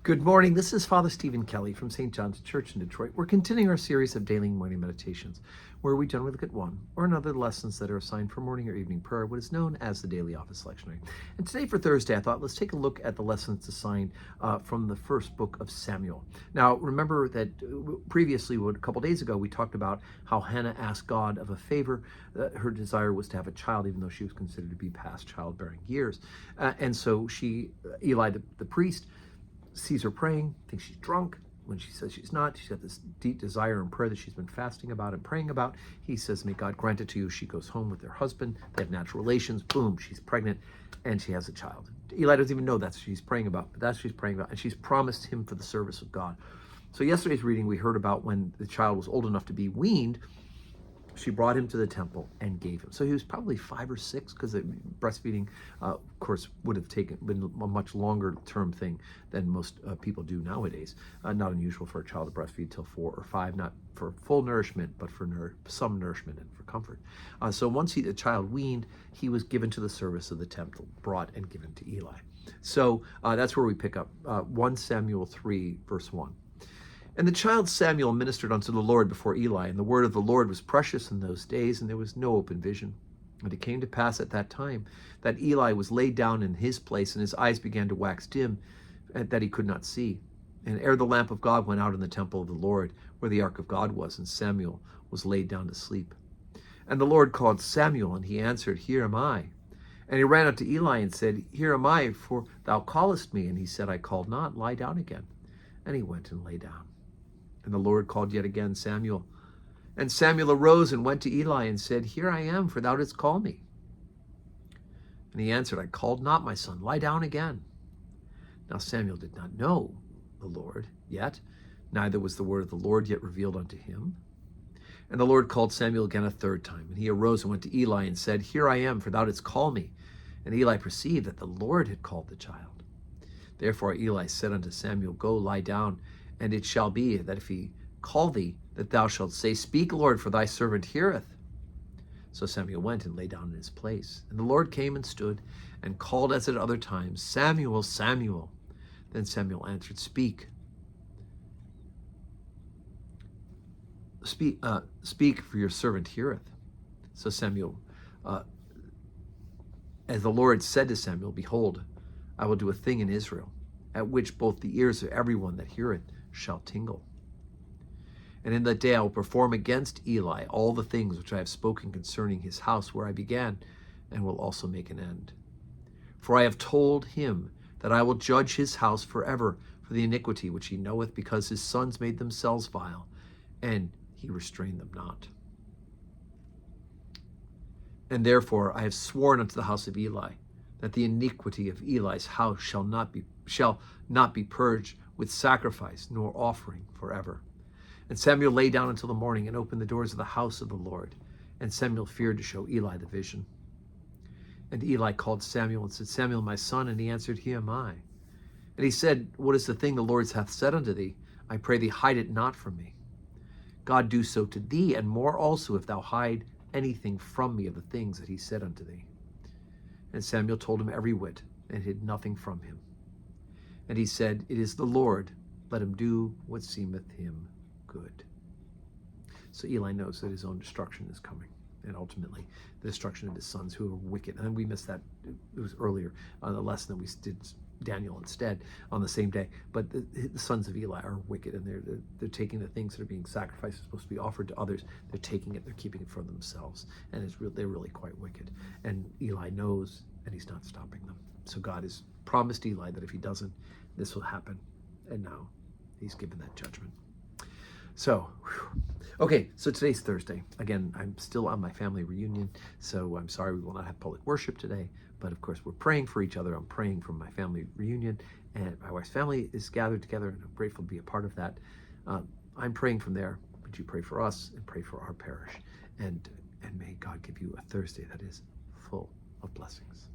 Good morning. This is Father Stephen Kelly from St. John's Church in Detroit. We're continuing our series of daily morning meditations, where we generally look at one or another lessons that are assigned for morning or evening prayer, what is known as the Daily Office Lectionary. And today for Thursday, I thought let's take a look at the lessons assigned from the first book of Samuel. Now, remember that previously, a couple days ago, we talked about how Hannah asked God of a favor. Her desire was to have a child, even though she was considered to be past childbearing years. And so Eli, the priest, sees her praying, thinks she's drunk. When she says she's not, she's got this deep desire and prayer that she's been fasting about and praying about. He says, may God grant it to you. She goes home with her husband. They have natural relations. Boom, she's pregnant and she has a child. Eli doesn't even know that's what she's praying about, but that's what she's praying about. And she's promised him for the service of God. So yesterday's reading, we heard about when the child was old enough to be weaned, she brought him to the temple and gave him. So he was probably 5 or 6, because breastfeeding, of course, would have been a much longer term thing than most people do nowadays. Not unusual for a child to breastfeed till 4 or 5, not for full nourishment, but for some nourishment and for comfort. So once the child weaned, he was given to the service of the temple, brought and given to Eli. So that's where we pick up 1 Samuel 3, verse 1. And the child Samuel ministered unto the Lord before Eli, and the word of the Lord was precious in those days, and there was no open vision. And it came to pass at that time that Eli was laid down in his place, and his eyes began to wax dim, and that he could not see. And ere the lamp of God went out in the temple of the Lord, where the ark of God was, and Samuel was laid down to sleep. And the Lord called Samuel, and he answered, Here am I. And he ran unto Eli and said, Here am I, for thou callest me. And he said, I called not, lie down again. And he went and lay down. And the Lord called yet again Samuel. And Samuel arose and went to Eli and said, Here I am, for thou didst call me. And he answered, I called not, my son, lie down again. Now Samuel did not know the Lord yet, neither was the word of the Lord yet revealed unto him. And the Lord called Samuel again a third time. And he arose and went to Eli and said, Here I am, for thou didst call me. And Eli perceived that the Lord had called the child. Therefore Eli said unto Samuel, Go lie down, and it shall be that if he call thee, that thou shalt say, Speak, Lord, for thy servant heareth. So Samuel went and lay down in his place. And the Lord came and stood and called as at other times, Samuel, Samuel. Then Samuel answered, Speak, for your servant heareth. So Samuel, as the Lord said to Samuel, Behold, I will do a thing in Israel, at which both the ears of everyone that heareth shall tingle. And in that day I will perform against Eli all the things which I have spoken concerning his house where I began, and will also make an end. For I have told him that I will judge his house forever for the iniquity which he knoweth, because his sons made themselves vile, and he restrained them not. And therefore I have sworn unto the house of Eli, that the iniquity of Eli's house shall not be purged with sacrifice nor offering forever. And Samuel lay down until the morning and opened the doors of the house of the Lord. And Samuel feared to show Eli the vision. And Eli called Samuel and said, Samuel, my son. And he answered, Here am I. And he said, What is the thing the Lord hath said unto thee? I pray thee, hide it not from me. God do so to thee, and more also, if thou hide anything from me of the things that he said unto thee. And Samuel told him every whit, and hid nothing from him. And he said, It is the Lord, let him do what seemeth him good. So Eli knows that his own destruction is coming, and ultimately the destruction of his sons who are wicked. And we missed that, it was earlier on the lesson that we did Daniel instead on the same day. But the sons of Eli are wicked, and they're taking the things that are being sacrificed, supposed to be offered to others. They're taking it, they're keeping it for themselves, and they're really quite wicked. And Eli knows, and he's not stopping them. So God has promised Eli that if he doesn't, this will happen. And now he's given that judgment. So, okay, so today's Thursday. Again, I'm still on my family reunion, so I'm sorry we will not have public worship today. But of course, we're praying for each other. I'm praying for my family reunion, and my wife's family is gathered together, and I'm grateful to be a part of that. I'm praying from there, but you pray for us and pray for our parish. And may God give you a Thursday that is full of blessings.